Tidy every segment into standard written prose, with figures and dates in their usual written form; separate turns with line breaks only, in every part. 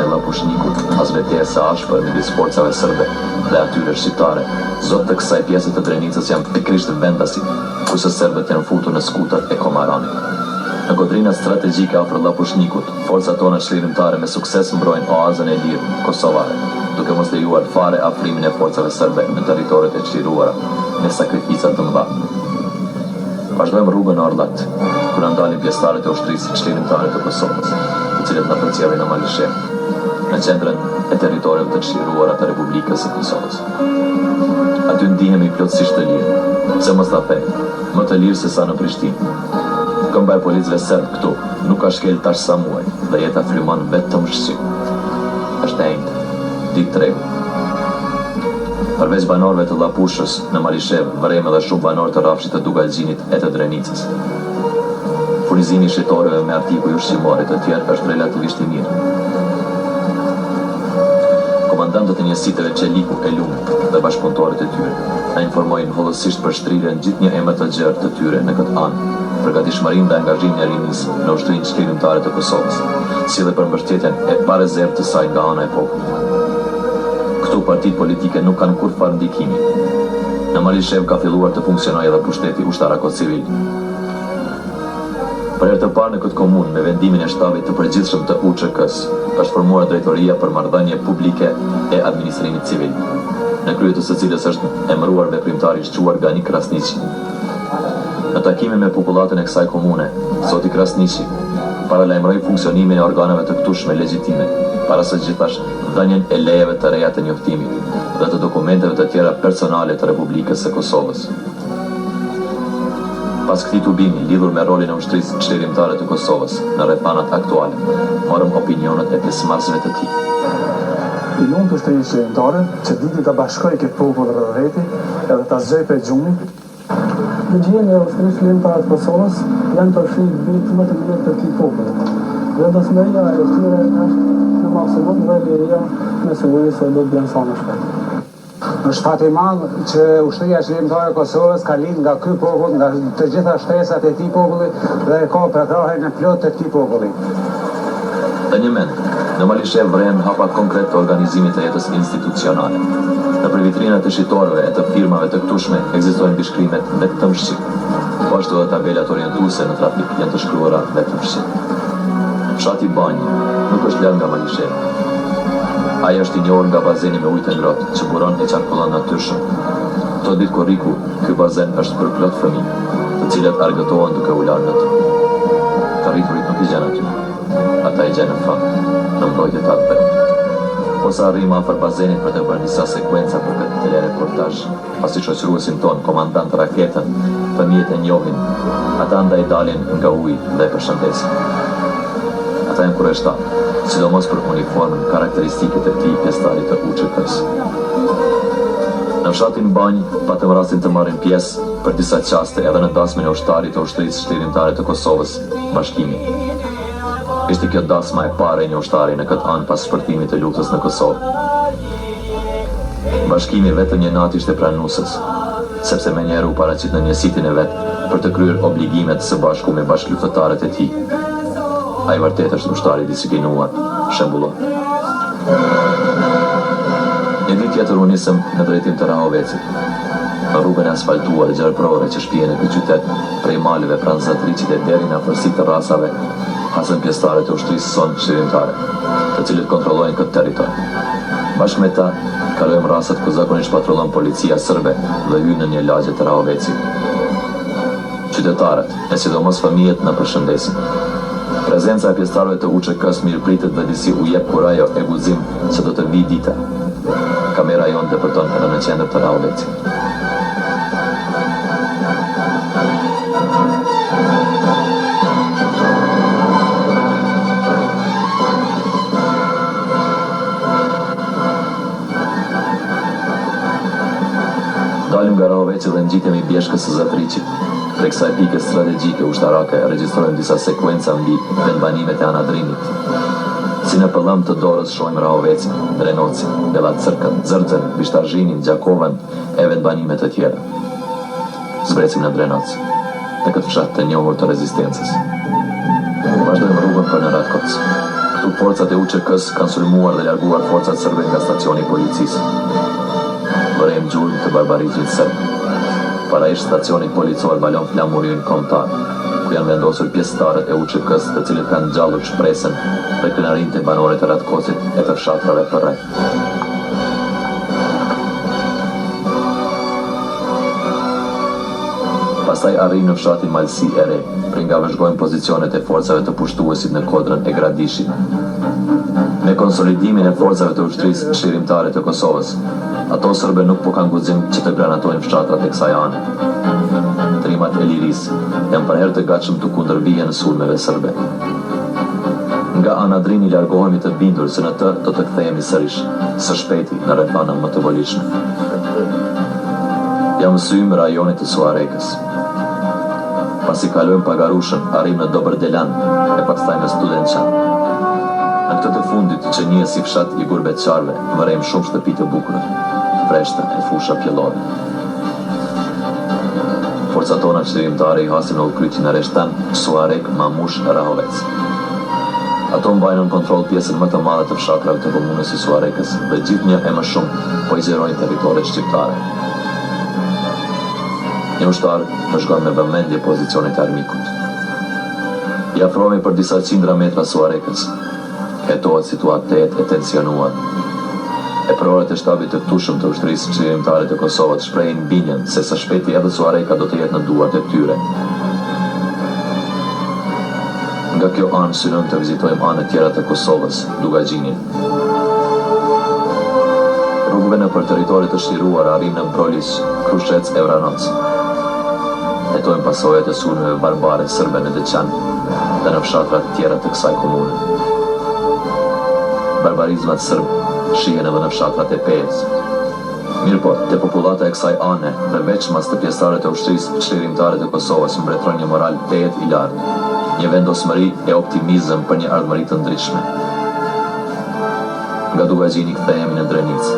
e Llapushnikut, as betejë ashpër midis forcave serbe dhe atyre shqiptare. Zot të kësaj pjese të Drenicës janë pikërisht vendasi, kurse serbët janë futur në skutat e Komaranit. Në godrinat strategjike afër Llapushnikut, forcat tona çlirimtare me sukses mbrojnë oazën e lirë kosovare, duke mos lejuar fare afrimin e forcave serbe në territoret e çliruara me sakrifica të mëdha. Vazhdojmë rrugën në Arllat, ku na ndalin pjesëtarët e ushtrisë çlirimtare të Kosovës, të cilët na përcjellin në Malishe, në qendrën e territoreve të çliruara të Republikës së Kosovës. Aty ndihemi plotësisht të lirë, pse mos ta them, më të lirë se sa në Prishtinë. Këmba e policëve serb këtu nuk ka shkel tash sa muaj, dhe jeta frymon vetëm shqip. Është e njëjtë, ditë tregu. Përveç banorëve të Llapushës, në Malishev vërejmë edhe shumë banorë të rrafshit të Dugalgjinit e të Drenicës. Furnizimi i shitoreve me artikuj ushqimore të tjerë është relativisht i mirë. Komandantët e njësiteve Qeliku e Lumi dhe bashkëpunëtorët e tyre na informojnë hollësisht për shtrirjen gjithnjë emër të gjerë të tyre në këtë anë, për gatishmërinë dhe angazhimin e rinisë në ushtrinë çlirimtare të Kosovës, si dhe për mbështetjen e parezervë të saj nga ana e popullit. Këtu partitë politike nuk kanë kurrë ndikimi. Në Malishev ka filluar të funksionojë edhe pushteti ushtarako-civil. Për herë të parë në këtë komunë, me vendimin e shtabit të përgjithshëm të UÇK-s, është formuar drejtoria për marrëdhënie publike e administrimit civil, në krye të së cilës është emëruar veprimtari i shquar Gani Krasniqi. Në takime me popullatën e kësaj komune, zoti Krasniqi paralajmëroi funksionimin e organeve të këtueshme legjitime, para së gjithash dhënien e lejeve të reja të njoftimit dhe të dokumenteve të tjera personale të Republikës së Kosovës. Pas këtij tubimi lidhur me rolin e ushtrisë çlirimtare të Kosovës në rrethanat aktuale, morëm opinionet e pjesëmarrësve të tij.
I lumt ushtrisë çlirimtare që diti ta bashkojë këtë popull rreth veti edhe ta zgjojë prej xhumit.
Ligjin e ushtrisë çlirimtare të Kosovës janë përfshirë bitë më të mirë të këtij populli. Dhe dasmëria e tyre është në maksimum dhe liria me siguri se do të blen sa më shpejt.
Është fat i madh që ushtria çlirimtare e Kosovës ka lind nga ky popull, nga të gjitha shtresat e këtij populli dhe ka përkrahjen e plotë të këtij populli.
Në një mend, në Malishev vrehen hapa konkret të organizimit të jetës institucionale. Në vitrinat e shitorëve e të firmave të këtueshme ekzistojnë bishkrimet vetëm shqip. Po ashtu edhe tabelat orientuese në trafik janë të shkruara vetëm shqip. Fshati Banjë nuk është larg nga Malishev. Ai është i njohur nga bazeni me ujë të ngrohtë që buron e qarkullon natyrshëm. Çdo ditë kur riku, ky bazen është për plot fëmijë, të cilët argëtohen duke u larë në ty. Të rriturit nuk i gjen aty. Ata i gjen në fakt, në mbrojtje të atë. Ose arrim afër bazenit për të bërë disa sekuenca për këtë telereportazh, pasi shoqëruesin ton, komandant Raketën, fëmijët e njohin, ata andaj dalin nga uji dhe e përshëndesin. Ata janë kurreshtar, sidomos për uniformën karakteristike të këtij pjesëtari të UÇK-s. Në fshatin Banjë patëm rastin të marrin pjesë për disa qaste edhe në dasmin e ushtarit të ushtrisë çlirimtare të Kosovës, Bashkimi. Ishte kjo dasma e parë e një ushtari në këtë anë pas shpërtimit të luftës në Kosovë. Bashkimi vetëm një natë ishte pranuesës, sepse menjëherë u paraqit në njësitin e vet për të kryer obligimet së bashku me bashkëluftëtarët e tij. Ai vërtet është ushtari disiplinuar, shembullor. Një ditë tjetër u nisëm në drejtim të Rahovecit, në rrugën e asfaltuar gjarëprore që shpihen në këtë qytet prej maleve pranë Zatriçit e deri në afërsitë të rrasave, hasën pjesëtarët e ushtrisë sonë çlirimtare, të cilët kontrollojnë këtë territor. Bashkë me ta, kalojmë rrasat ku zakonisht patrullon policia serbe dhe hyn në një lagje të Rahovecit. Qytetarët, e sidomos fëmijët, na përshëndesin. Prezenca e pjesëtarëve të UÇK-s mirëpritet dhe disi u jep kurajo e guzim se do të vi dita. Kamera jonë depërton edhe në qendër të Rahovecit. Dalim nga Rahoveci dhe ngjitemi bjeshkës së Zatriçit. Prej kësaj pike strategjike ushtarake regjistrojmë disa sekuenca mbi vendbanimet e anadrimit. Si në pëllëm të dorës shohim Rahovecin, Drenocin, Bellacërkën, Zërdzen, Bishtarzhinin, Gjakovën e vendbanimet të tjera. Zbrecim në Drenoc, në këtë fshat të njohur të rezistencës. Vazhdojmë rrugën për në Ratkoc. Këtu forcat e UÇK-s kanë sulmuar dhe larguar forcat serbe nga stacioni i policisë. Vërejmë gjurmë të barbarizmit serb. Para ish stacionit policor balon flamurin kombëtar, ku janë vendosur pjesëtarët e UÇK-s, të cilët kanë ngjallur shpresën për krenarinë e banorëve të Ratkosit e të fshatrave përreth. Pastaj arrin në fshatin Malsi e Re, për nga vëzhgojnë pozicionet e forcave të pushtuesit në kodrën e Gradishit. Me konsolidimin e forcave të ushtrisë çlirimtare të Kosovës, ato serbe nuk po kanë guxim që të granatojnë fshatrat e kësaj ane. Trimat e lirisë janë për herë të gatshëm të kundërvijën sulmeve serbe. Nga ana Drini largohemi të bindur se në të do të kthehemi sërish, së shpejti në rrethana më të volitshme. Jam symë rajonit të Suarekës. Pasi kalojmë Pagarushën, arrim në Dobërdelan e pastaj në Studentçan. Në këtë të fundit që njihet si fshat i Gurbeçarve, vërejmë shumë shtëpi të bukura, të freshta e fusha pjellore. Forcat tona çlirimtare i hasin në udhkryqin e Reshtan, Suarek, Mamush, Rahovec. Ato mbajnë në kontroll pjesën më të madhe të fshatrave të komunës së Suarekës dhe gjithnjë e më shumë po i zjerojnë territoret shqiptare. Një ushtar vëzhgon me vëmendje pozicionit e armikut. I afrohemi për disa qindra metra Suarekës. Hetohet situatë e tensionuar. Eprorët e shtabit të këtushëm të ushtrisë çlirimtare të Kosovës shprehin bindjen se së shpejti edhe Suareka do të jetë në duart e tyre. Nga kjo anë synojmë të vizitojmë anët tjera të Kosovës, Dugagjinin. Rrugëve nëpër territoret të shliruara arrim në Brolis, Krushec e Vranoc. Hetojmë pasojat e sulmeve barbare serbe në Deçan dhe në fshatrat tjera të kësaj komune. Barbarizmat serb shihen edhe në fshatrat e Pejës. Mirëpo, te popullata e kësaj ane, përveçmas të pjesëtarët e ushtrisë çlirimtare të Kosovës mbretëron një moral tejet i lartë, një vendosmëri e optimizëm për një ardhmëri të ndryshme. Nga Dugagjini kthehemi në Drenicë.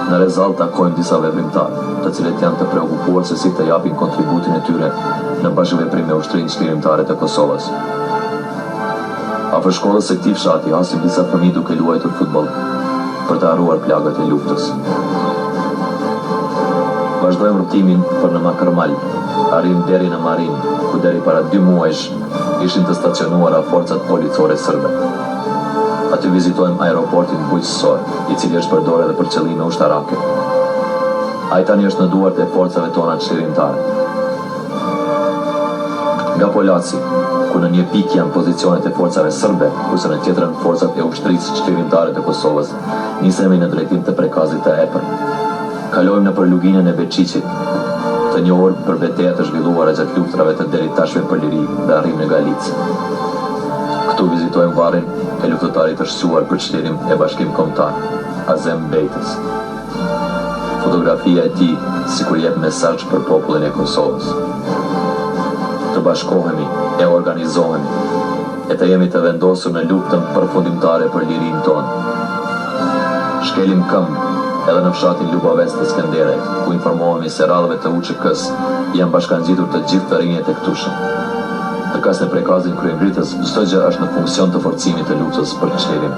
Në Rezall takojmë disa veprimtarë, të cilët janë të preokupuar se si të japin kontributin e tyre në bashkëveprim me ushtrinë çlirimtare të Kosovës. Afër shkollës së këtij fshati hasim disa fëmijë duke luajtur futboll për të harruar plagët e luftës. Vazhdojmë rrugtimin për në Makërmal, arrim deri në Marin, ku deri para 2 muajsh ishin të stacionuara forcat policore serbe. Aty vizitojmë aeroportin bujqësor, i cili është përdorur edhe për qëllime ushtarake. Ai tani është në duart e forcave tona çlirimtare. Nga Polaci, ku në një pikë janë pozicionet e forcave serbe, kurse në tjetrën forcat e ushtrisë çlirimtare të Kosovës, nisemi në drejtim të prekazit të epër. Kalojmë nëpër luginën e Beçiçit, të njohur për betejat e zhvilluara gjatë luftrave të deri tashme për liri dhe arrim në Galicë. Këtu vizitojmë varrin e luftëtarit të shquar për çlirim e bashkim kombëtar, Azem Bejtës. Fotografia e tij sikur jep mesazh për popullin e Kosovës. Të bashkohemi, e organizohemi, e të jemi të vendosur në luftën përfundimtare për lirinë tonë. Shkelim këmbë edhe në fshatin Lubavec të Skenderit, ku informohemi se radhëve të UÇK-s janë bashkangjitur të gjithë të rinjët e këtushëm. Në kas në prekazin kryengritës, çdo gjë është në funksion të forcimit të luftës për çlirim.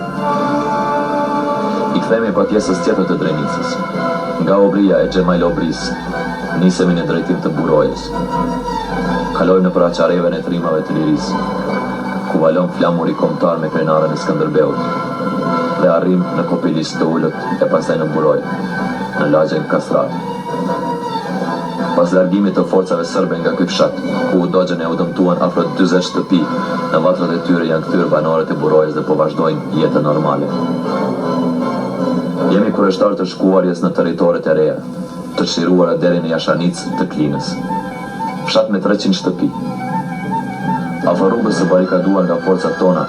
I kthehemi pa pjesës tjetër të Drenicës. Nga Obria e Xhemajl Obris, nisemi në drejtim të Burojës. Kalojmë nëpër aqareven e trimave të lirisë, ku valon flamuri kombëtar me krenaren e Skënderbeut, dhe arrim në Kopilis të Ulët e pastaj në Burojë, në lagjen Kastrati. Pas largimit të forcave serbe nga ky fshat, ku u dogjën e u dëmtuan afro 40 shtëpi, në vatrat e tyre janë kthyer banorët e Burojës dhe po vazhdojnë jetën normale. Jemi kurioztar të shkuarjes në territoret e reja, të çliruara deri në Jashanicë të Klinës. Fshat me 300 shtëpi. Afër rrugës së barikaduar nga forcat tona,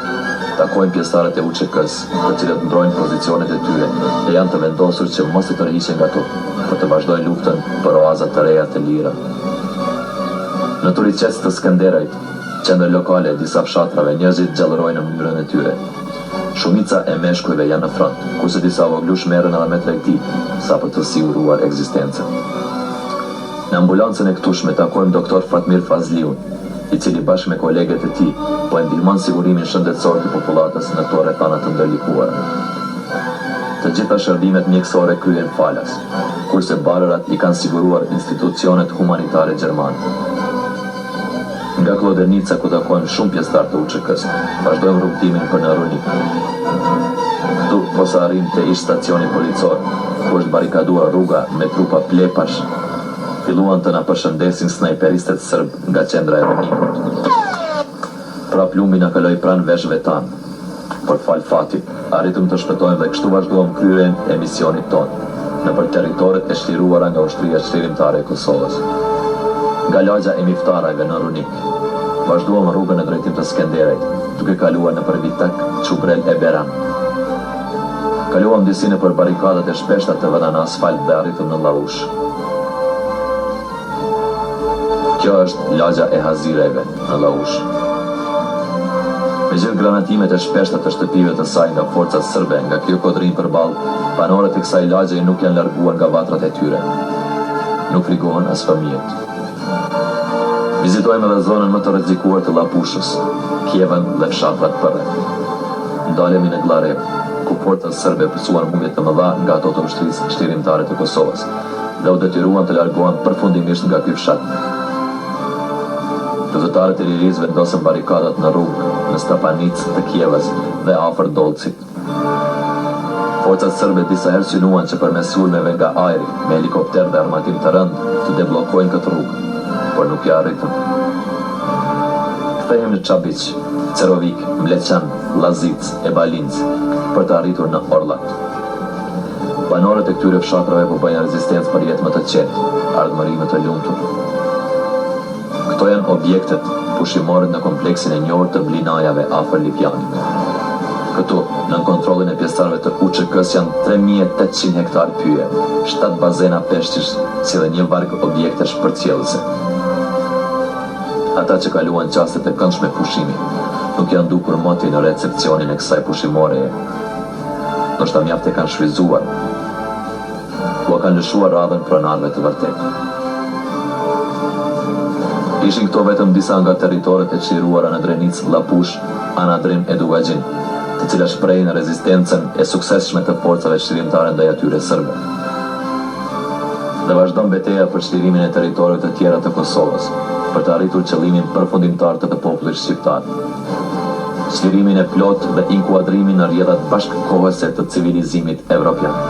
takojnë pjesëtarët e UÇK-s, të cilët mbrojnë pozicionet e tyre dhe janë të vendosur që mos të tërhiqen nga to, për të vazhdojnë luftën për oazat të reja të lira. Në Turicec të Skënderajt, qendër lokale e disa fshatrave, njerëzit gjallërojnë në mënyrën e tyre. Shumica e meshkujve janë në front, kurse disa voglush merren edhe me tregti, sa për të siguruar ekzistencën. Në ambulancën e këtushme takojmë doktor Fatmir Fazliun, i cili bashkë me kolegët e tij po e ndihmon sigurimin shëndetësor të popullatës në këto rrethana të ndërlikuara. Të gjitha shërbimet mjekësore kryen falas, kurse barërat i kanë siguruar institucionet humanitare gjermane. Nga Klodenica, ku takojmë shumë pjesëtar të UÇK-s, vazhdojmë rrugtimin për në Runik. Këtu posa arrim te ish stacioni policor, ku është barikaduar rruga me trupa plepash, filluan të na përshëndesin snajperistët serb nga qendra e Runikut. Pra plumbi na kaloi pranë veshëve tanë. Për fal fatit, arritëm të shpëtojmë dhe kështu vazhduam kryen e misionit tonë nëpër territoret e shliruara nga ushtria çlirimtare e Kosovës. Nga lagja e Miftarave në Runik, vazhduam rrugën në drejtim të Skenderajt, duke kaluar nëpër Vitak, Çubrel e Beran. Kaluam disi nëpër barikadat e shpeshta të vëna në asfalt dhe arritëm në Llaush. Kjo është lagja e Hazireve në Llaush. Me gjithë granatimet e shpeshta të shtëpive të saj nga forcat sërbe, nga kjo kodrin përballë, banorët e kësaj lagje nuk janë larguar nga vatrat e tyre. Nuk frigohen as fëmijët. Vizitojmë edhe zonën më të rrezikuar të Llapushës, Kjevën dhe fshatrat përreth. Ndalemi në Glarev, ku forcat sërbe përsuan humbje të mëdha nga ato të ushtrisë çlirimtare të Kosovës, dhe u detyruan të largohen përfundimisht nga ky fshat. Luftëtarët e Lirisë vendosën barikadat në rrugë, në Stapanic të Kjevës dhe afër Dolcit. Forcat sërbe disa herë synuan që përmes sulmeve nga ajri, me helikopter dhe armatim të rënd, të deblokojnë këtë rrugë, por nuk ja arritën. Kthehemi në Çabiç, Cerovik, Mleqen, Llazic e Balinc për të arritur në Orllat. Banorët e këtyre fshatrave po bëjnë rezistencë për jetë më të qetë, ardhmëri më të lumtur. Këto janë objektet pushimore në kompleksin e njohur të Blinajave afër Lipjanit. Këtu, në kontrollin e pjesëtarëve të UÇK-s janë 3800 hektar pyje, 7 bazena peshqish, si dhe një varg objektesh përcjellëse. Ata që kaluan qastet e këndshme pushimi, nuk janë dukur moti në recepcionin e kësaj pushimore. Ndoshta mjaft e kanë shfryzuar, ku kanë lëshuar radhën pronarëve të vërtetë. Ishin këto vetëm disa nga territoret e çliruara në Drenic, Llapush, Anadrim e Dugagjin, të cilat shprehin rezistencën e suksesshme të forcave çlirimtare ndaj atyre sërbe. Dhe vazhdon betejë për çlirimin e territoreve të tjera të Kosovës, për të arritur qëllimin përfundimtar të popullit shqiptar. Çlirimin e plot dhe inkuadrimin në rrjedhat bashkëkohëse të civilizimit evropian.